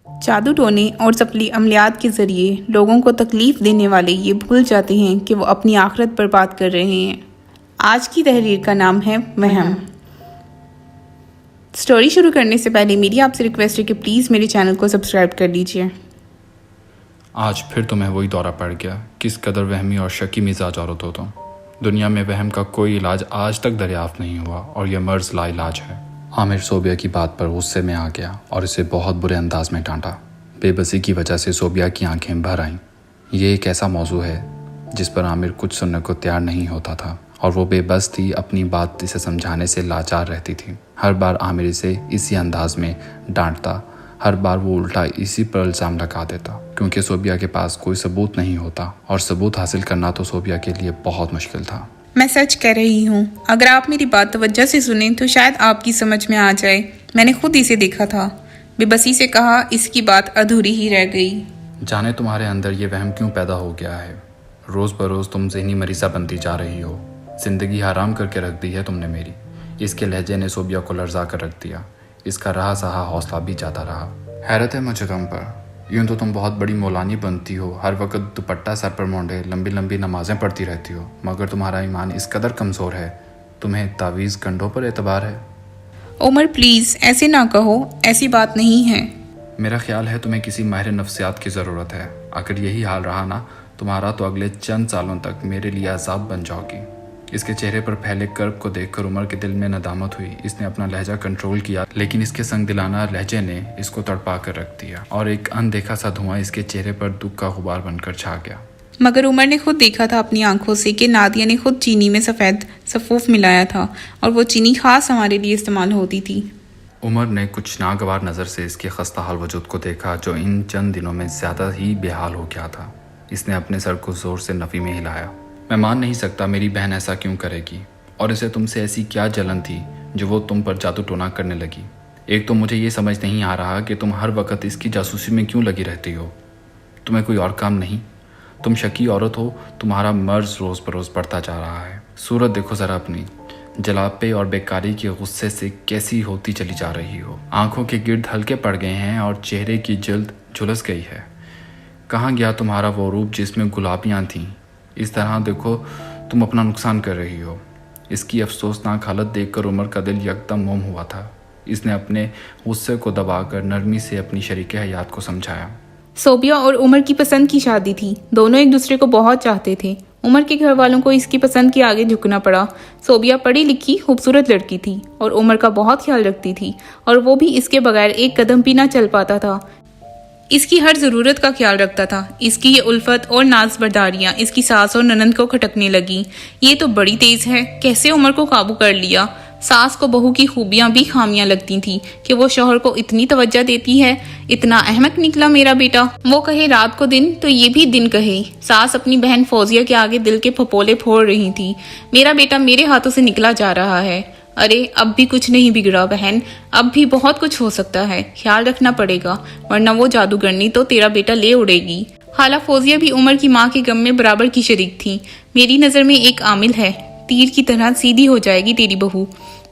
جادو ٹونے اور سفلی عملیات کے ذریعے لوگوں کو تکلیف دینے والے یہ بھول جاتے ہیں کہ وہ اپنی آخرت پر بات کر رہے ہیں۔ آج کی تحریر کا نام ہے وہم۔ سٹوری شروع کرنے سے پہلے میری آپ سے ریکویسٹ ہے کہ پلیز میرے چینل کو سبسکرائب کر لیجئے۔ آج پھر تمہیں وہی دورہ پڑ گیا۔ کس قدر وہمی اور شکی مزاج عورت ہو تم۔ دنیا میں وہم کا کوئی علاج آج تک دریافت نہیں ہوا اور یہ مرض لا علاج ہے۔ عامر صوبیہ کی بات پر غصے میں آ گیا اور اسے بہت برے انداز میں ڈانٹا۔ بے بسی کی وجہ سے صوبیہ کی آنکھیں بھر آئیں۔ یہ ایک ایسا موضوع ہے جس پر عامر کچھ سننے کو تیار نہیں ہوتا تھا اور وہ بے بس تھی، اپنی بات اسے سمجھانے سے لاچار رہتی تھی۔ ہر بار عامر اسے اسی انداز میں ڈانٹتا، ہر بار وہ الٹا اسی پر الزام لگا دیتا، کیونکہ صوبیہ کے پاس کوئی ثبوت نہیں ہوتا اور ثبوت حاصل کرنا تو صوبیہ کے لیے بہت مشکل تھا۔ میں سچ کہہ رہی ہوں، اگر آپ میری بات توجہ سے سنیں تو شاید آپ کی سمجھ میں آ جائے۔ میں نے خود اسے دیکھا تھا۔ بے بسی سے کہا، اس کی بات ادھوری ہی رہ گئی۔ جانے تمہارے اندر یہ وہم کیوں پیدا ہو گیا ہے؟ روز بروز تم ذہنی مریضہ بنتی جا رہی ہو۔ زندگی حرام کر کے رکھ دی ہے تم نے میری۔ اس کے لہجے نے صوبیہ کو لرزا کر رکھ دیا۔ اس کا رہا سہا حوصلہ بھی جاتا رہا۔ حیرت ہے مجھے تم پر، یوں تو تم بہت بڑی مولانی بنتی ہو، ہر وقت دوپٹہ سر پر مونڈے لمبی لمبی نمازیں پڑھتی رہتی ہو، مگر تمہارا ایمان اس قدر کمزور ہے، تمہیں تعویذ کنڈوں پر اعتبار ہے۔ عمر پلیز ایسے نہ کہو، ایسی بات نہیں ہے۔ میرا خیال ہے تمہیں کسی ماہر نفسیات کی ضرورت ہے۔ اگر یہی حال رہا نا تمہارا تو اگلے چند سالوں تک میرے لیے عذاب بن جاؤ گی۔ اس کے چہرے پر پھیلے کرب کو دیکھ کر عمر کے دل میں ندامت ہوئی۔ اس نے اپنا لہجہ کنٹرول کیا، لیکن اس کے سنگ دلانہ لہجے نے اس کو تڑپا کر رکھ دیا اور ایک اندیکھا سا دھواں اس کے چہرے پر دکھ کا غبار بن کر چھا گیا۔ مگر عمر نے خود دیکھا تھا اپنی آنکھوں سے کہ نادیہ نے خود چینی میں سفید سفوف ملایا تھا اور وہ چینی خاص ہمارے لیے استعمال ہوتی تھی۔ عمر نے کچھ ناگوار نظر سے اس کے خستہ حال وجود کو دیکھا جو ان چند دنوں میں زیادہ ہی بے حال ہو گیا تھا۔ اس نے اپنے سر کو زور سے نفی میں ہلایا۔ میں مان نہیں سکتا میری بہن ایسا کیوں کرے گی، اور اسے تم سے ایسی کیا جلن تھی جو وہ تم پر جادو ٹونا کرنے لگی۔ ایک تو مجھے یہ سمجھ نہیں آ رہا کہ تم ہر وقت اس کی جاسوسی میں کیوں لگی رہتی ہو۔ تمہیں کوئی اور کام نہیں؟ تم شکی عورت ہو، تمہارا مرض روز بروز بڑھتا جا رہا ہے۔ صورت دیکھو ذرا اپنی، جلاپے اور بیکاری کے غصے سے کیسی ہوتی چلی جا رہی ہو۔ آنکھوں کے گرد ہلکے پڑ گئے ہیں اور چہرے کی جلد جھلس گئی ہے۔ کہاں گیا تمہارا وہ روپ جس میں گلابیاں تھیں؟ اس طرح دیکھو تم اپنا نقصان کر رہی ہو۔ اس کی افسوسناک حالت دیکھ کر عمر کا دل یکدم موم ہوا تھا۔ اس نے اپنے غصے کو دبا کر نرمی سے اپنی شریک حیات کو سمجھایا۔ صوبیہ اور عمر کی پسند کی شادی تھی، دونوں ایک دوسرے کو بہت چاہتے تھے۔ عمر کے گھر والوں کو اس کی پسند کے آگے جھکنا پڑا۔ صوبیہ پڑھی لکھی خوبصورت لڑکی تھی اور عمر کا بہت خیال رکھتی تھی، اور وہ بھی اس کے بغیر ایک قدم بھی نہ چل پاتا تھا۔ اس کی ہر ضرورت کا خیال رکھتا تھا۔ اس کی یہ الفت اور ناز برداریاں اس کی ساس اور ننند کو کھٹکنے لگیں۔ یہ تو بڑی تیز ہے، کیسے عمر کو قابو کر لیا۔ ساس کو بہو کی خوبیاں بھی خامیاں لگتی تھیں کہ وہ شوہر کو اتنی توجہ دیتی ہے۔ اتنا احمق نکلا میرا بیٹا، وہ کہے رات کو دن تو یہ بھی دن کہے۔ ساس اپنی بہن فوزیہ کے آگے دل کے پھپولے پھوڑ رہی تھی۔ میرا بیٹا میرے ہاتھوں سے نکلا جا رہا ہے۔ ارے اب بھی کچھ نہیں بگڑا بہن، اب بھی بہت کچھ ہو سکتا ہے، خیال رکھنا پڑے گا، ورنہ وہ جادوگرنی تو تیرا بیٹا لے اڑے گی۔ خالہ فوزیہ بھی عمر کی ماں کے غم میں برابر کی شریک تھی۔ میری نظر میں ایک عامل ہے، تیر کی طرح سیدھی ہو جائے گی تیری بہو،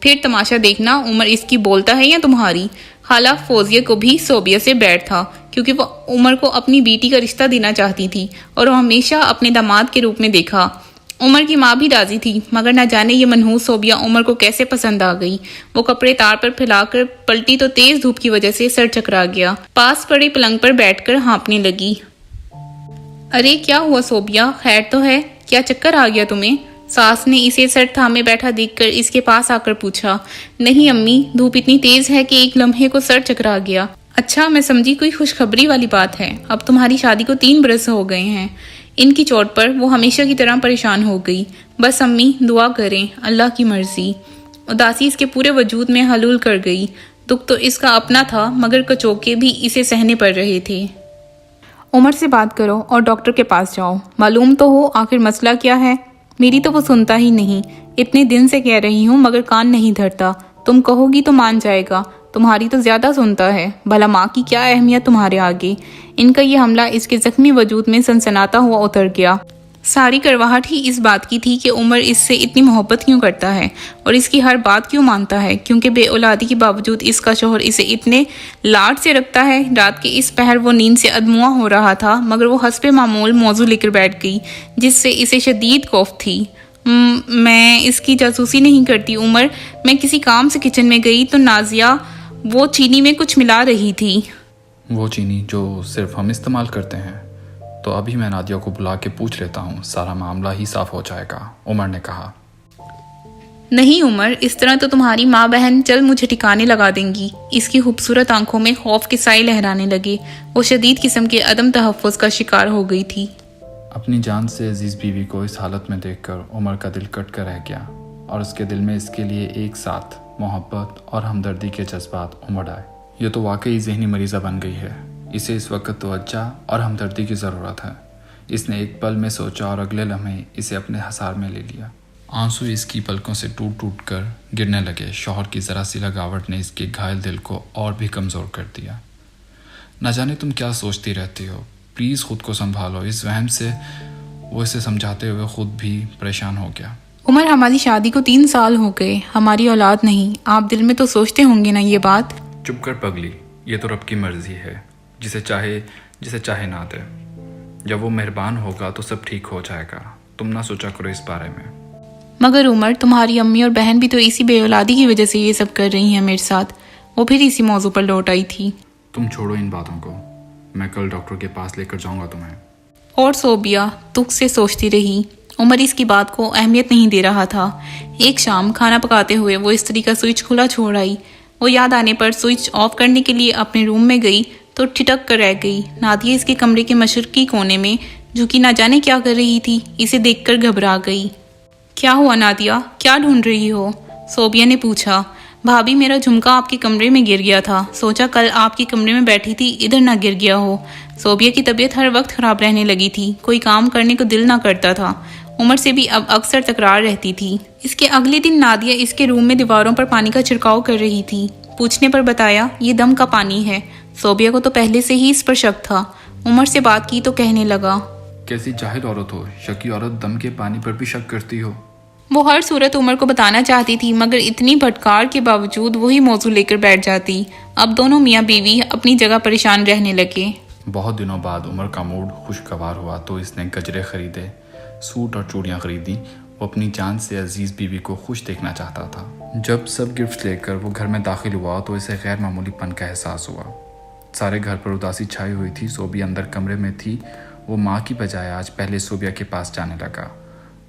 پھر تماشا دیکھنا عمر اس کی بولتا ہے یا تمہاری۔ خالہ فوزیہ کو بھی صوبیہ سے بیٹھ تھا، کیونکہ وہ عمر کو اپنی بیٹی کا رشتہ دینا چاہتی تھی اور وہ ہمیشہ اپنے داماد کے روپ میں دیکھا۔ عمر کی ماں بھی راضی تھی، مگر نہ جانے یہ منحوس صوبیہ عمر کو کیسے پسند آ گئی۔ وہ کپڑے تار پر پھیلا کر پلٹی تو تیز دھوپ کی وجہ سے سر چکرا گیا۔ پاس پڑے پلنگ پر بیٹھ کر ہانپنے لگی۔ ارے کیا ہوا صوبیہ، خیر تو ہے؟ کیا چکر آ گیا تمہیں؟ ساس نے اسے سر تھامے بیٹھا دیکھ کر اس کے پاس آ کر پوچھا۔ نہیں امی، دھوپ اتنی تیز ہے کہ ایک لمحے کو سر چکرا گیا۔ اچھا، میں سمجھی کوئی خوشخبری والی بات ہے۔ اب تمہاری شادی کو 3 برس ہو گئے ہیں۔ ان کی چوٹ پر وہ ہمیشہ کی طرح پریشان ہو گئی۔ بس امی دعا کریں، اللہ کی مرضی۔ اداسی اس کے پورے وجود میں حلول کر گئی۔ دکھ تو اس کا اپنا تھا، مگر کچوکے بھی اسے سہنے پڑ رہے تھے۔ عمر سے بات کرو اور ڈاکٹر کے پاس جاؤ، معلوم تو ہو آخر مسئلہ کیا ہے۔ میری تو وہ سنتا ہی نہیں، اتنے دن سے کہہ رہی ہوں مگر کان نہیں دھرتا۔ تم کہو گی تو مان جائے گا، تمہاری تو زیادہ سنتا ہے۔ بھلا ماں کی کیا اہمیت تمہارے آگے۔ ان کا یہ حملہ اس کے زخمی وجود میں سنسناتا ہوا اتر گیا۔ ساری کرواہٹ ہی اس بات کی تھی کہ عمر اس سے اتنی محبت کیوں کرتا ہے اور اس کی ہر بات کیوں مانتا ہے، کیونکہ بے اولادی کے باوجود اس کا شوہر اسے اتنے لاڈ سے رکھتا ہے۔ رات کے اس پہر وہ نیند سے ادموا ہو رہا تھا، مگر وہ حسب معمول موضوع لے کر بیٹھ گئی جس سے اسے شدید خوف تھی۔ میں اس کی جاسوسی نہیں کرتی عمر، میں کسی کام سے کچن میں گئی تو نازیہ وہ چینی میں کچھ ملا رہی تھی۔ وہ چینی جو صرف ہم استعمال کرتے ہیں؟ تو ابھی میں نادیہ کو بلا کے پوچھ لیتا ہوں، سارا معاملہ ہی صاف ہو جائے گا، عمر نے کہا۔ نہیں عمر، اس طرح تو تمہاری ماں بہن چل مجھے ٹھکانے لگا دیں گی۔ اس کی خوبصورت آنکھوں میں خوف کے سائے لہرانے لگے۔ وہ شدید قسم کے عدم تحفظ کا شکار ہو گئی تھی۔ اپنی جان سے عزیز بیوی کو اس حالت میں دیکھ کر عمر کا دل کٹ کر رہ گیا اور اس کے دل میں اس کے لیے ایک ساتھ محبت اور ہمدردی کے جذبات امڑ آئے۔ یہ تو واقعی ذہنی مریضہ بن گئی ہے، اسے اس وقت توجہ اور ہمدردی کی ضرورت ہے۔ اس نے ایک پل میں سوچا اور اگلے لمحے اسے اپنے حصار میں لے لیا۔ آنسو اس کی پلکوں سے ٹوٹ ٹوٹ کر گرنے لگے۔ شوہر کی ذرا سی لگاوٹ نے اس کے گھائل دل کو اور بھی کمزور کر دیا۔ نہ جانے تم کیا سوچتی رہتی ہو، پلیز خود کو سنبھالو۔ اس وہم سے وہ اسے سمجھاتے ہوئے خود بھی پریشان ہو گیا۔ عمر، ہماری شادی کو 3 سال ہو گئے، ہماری اولاد نہیں۔ آپ دل میں تو سوچتے ہوں گے نا یہ بات؟ چپ کر پگلی، یہ تو رب کی مرضی ہے، جسے چاہے نہ دے۔ جب وہ مہربان ہوگا تو سب ٹھیک ہو جائے گا، تم نہ سوچا کرو اس بارے میں۔ مگر عمر، تمہاری امی اور بہن بھی تو اسی بے اولادی کی وجہ سے یہ سب کر رہی ہیں میرے ساتھ۔ وہ پھر اسی موضوع پر لوٹ آئی تھی۔ تم چھوڑو ان باتوں کو، میں کل ڈاکٹر کے پاس لے کر جاؤں گا تمہیں۔ اور صوبیہ دکھ سے سوچتی رہی۔ عمر اس کی بات کو اہمیت نہیں دے رہا تھا۔ ایک شام کھانا پکاتے ہوئے وہ استری کا سوئچ کھلا چھوڑ آئی۔ وہ یاد آنے پر سوئچ آف کرنے کے لیے اپنے روم میں گئی تو ٹھٹک کر رہ گئی۔ نادیہ اس کے کمرے کے مشرقی کونے میں جھکی نہ جانے کیا کر رہی تھی، اسے دیکھ کر گھبرا گئی۔ کیا ہوا نادیہ، کیا ڈھونڈ رہی ہو؟ صوبیہ نے پوچھا۔ بھابی، میرا جھمکا آپ کے کمرے میں گر گیا تھا، سوچا کل آپ کے کمرے میں بیٹھی تھی ادھر نہ گر گیا ہو۔ صوبیہ کی طبیعت ہر وقت خراب رہنے لگی تھی، کوئی کام کرنے کو دل نہ کرتا تھا۔ عمر سے بھی اب اکثر تکرار رہتی تھی۔ اس کے اگلے دن نادیہ اس کے روم میں دیواروں پر پانی کا چھڑکاؤ کر رہی تھی۔ پوچھنے پر بتایا یہ دم کا پانی ہے۔ صوبیہ کو تو پہلے سے ہی اس پر شک تھا۔ عمر سے بات کی تو کہنے لگا، کیسی جاہل عورت ہو، شکی عورت دم کے پانی پر بھی شک کرتی ہو۔ وہ ہر صورت عمر کو بتانا چاہتی تھی، مگر اتنی بھٹکار کے باوجود وہی موضوع لے کر بیٹھ جاتی۔ اب دونوں میاں بیوی اپنی جگہ پریشان رہنے لگے۔ بہت دنوں بعد عمر کا موڈ خوشگوار ہوا تو اس نے گجرے خریدے، سوٹ اور چوڑیاں خریدی۔ وہ اپنی جان سے عزیز بیوی کو خوش دیکھنا چاہتا تھا۔ جب سب گفٹ لے کر وہ گھر میں داخل ہوا تو اسے غیر معمولی پن کا احساس ہوا۔ سارے گھر پر اداسی چھائی ہوئی تھی۔ صوبیہ اندر کمرے میں تھی۔ وہ ماں کی بجائے آج پہلے صوبیہ کے پاس جانے لگا۔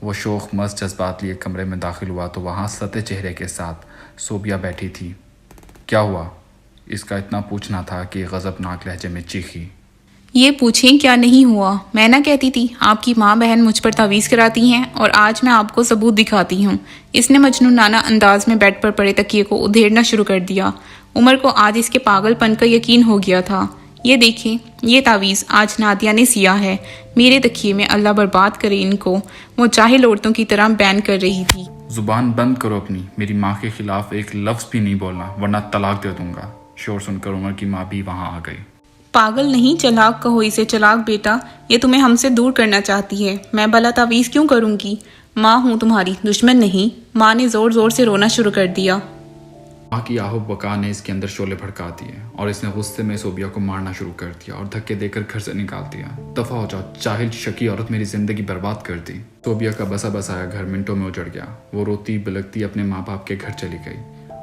وہ شوق مست جذبات لیے کمرے میں داخل ہوا تو وہاں سطح چہرے کے ساتھ صوبیہ بیٹھی تھی۔ کیا ہوا؟ اس کا اتنا پوچھنا تھا کہ غضبناک لہجے میں چیخی، یہ پوچھیں کیا نہیں ہوا؟ میں نہ کہتی تھی آپ کی ماں بہن مجھ پر تعویذ کراتی ہیں، اور آج میں آپ کو ثبوت دکھاتی ہوں۔ اس نے مجنونانہ انداز میں بیڈ پر پڑے تکیے کو ادھیڑنا شروع کر دیا۔ عمر کو آج اس کے پاگل پن کا یقین ہو گیا تھا۔ یہ دیکھیں، یہ تعویذ آج نادیہ نے سیا ہے میرے تکیے میں، اللہ برباد کرے ان کو۔ وہ جاہل عورتوں کی طرح بیان کر رہی تھی۔ زبان بند کرو اپنی، میری ماں کے خلاف ایک لفظ بھی نہیں بولنا ورنہ طلاق دے دوں گا۔ شور سن کر عمر کی ماں بھی وہاں آ گئی۔ پاگل نہیں، چلاک کہو اسے۔ چلاک بیٹا، یہ تمہیں ہم سے دور کرنا چاہتی ہے۔ میں بھلا تعویذ کیوں کروں گی؟ ماں ہوں تمہاری، دشمن نہیں۔ ماں نے زور زور سے رونا شروع کر دیا۔ ماں کی آہو بکا نے اس کے اندر شعلے بھڑکا دیے اور اس نے غصے میں صوبیہ کو مارنا شروع کر دیا اور دھکے دے کر گھر سے نکال دیا۔ دفع ہو جاؤ، جاہل شکی عورت، میری زندگی برباد کر دی۔ صوبیہ کا بسا بسایا گھر منٹوں میں اجڑ گیا۔ وہ روتی بلکتی اپنے ماں باپ کے گھر چلی گئی۔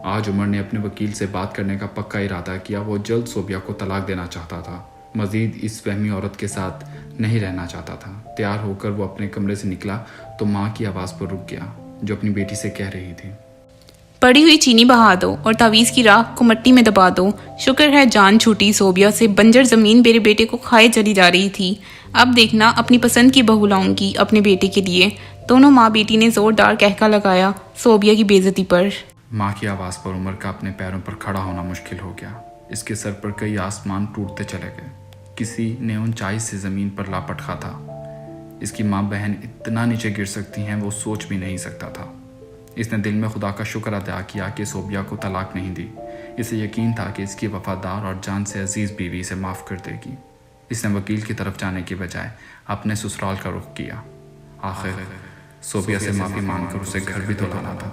آج عمر نے اپنے وکیل سے بات کرنے کا پکا ارادہ کیا۔ وہ جلد صوبیہ کو طلاق دینا چاہتا تھا، مزید اس وہمی عورت کے ساتھ نہیں رہنا چاہتا تھا۔ تیار ہو کر وہ اپنے کمرے سے نکلا تو ماں کی آواز پر رک گیا جو اپنی بیٹی سے کہہ رہی تھی، پڑی ہوئی چینی بہا دو اور تعویذ کی راکھ کو مٹی میں دبا دو۔ شکر ہے جان چھوٹی۔ صوبیہ سے بنجر زمین میرے بیٹے کو کھائے چلی جا رہی تھی۔ اب دیکھنا، اپنی پسند کی بہو لاؤں گی اپنے بیٹے کے لیے۔ دونوں ماں بیٹی نے زوردار کہکا لگایا صوبیہ کی بے عزتی پر۔ ماں کی آواز پر عمر کا اپنے پیروں پر کھڑا ہونا مشکل ہو گیا۔ اس کے سر پر کئی آسمان ٹوٹتے چلے گئے۔ کسی نے اونچائی سے زمین پر لاپٹخا تھا۔ اس کی ماں بہن اتنا نیچے گر سکتی ہیں وہ سوچ بھی نہیں سکتا تھا۔ اس نے دل میں خدا کا شکر ادا کیا کہ صوبیہ کو طلاق نہیں دی۔ اسے یقین تھا کہ اس کی وفادار اور جان سے عزیز بیوی اسے معاف کر دے گی۔ اس نے وکیل کی طرف جانے کی بجائے اپنے سسرال کا رخ کیا۔ آخر صوبیہ سے معافی مانگ کر اسے گھر بھی تو لانا تھا۔